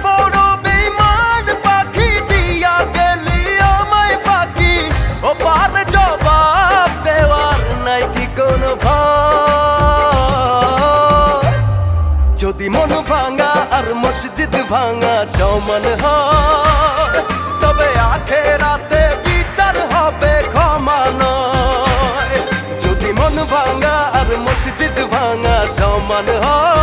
বড় বেঈমান পাখি দিয়া গেলি আমায় ফাঁকি, ও পার জবাব দেওয়ার নাই কি কোনো ভয়? যদি মন ভাঙা আর মসজিদ ভাঙা সমান হয়, তবে আখেরাতে বিচার হবে ক্ষমা নয়। যদি মন ভাঙা আর মসজিদ ভাঙা সমান হয়,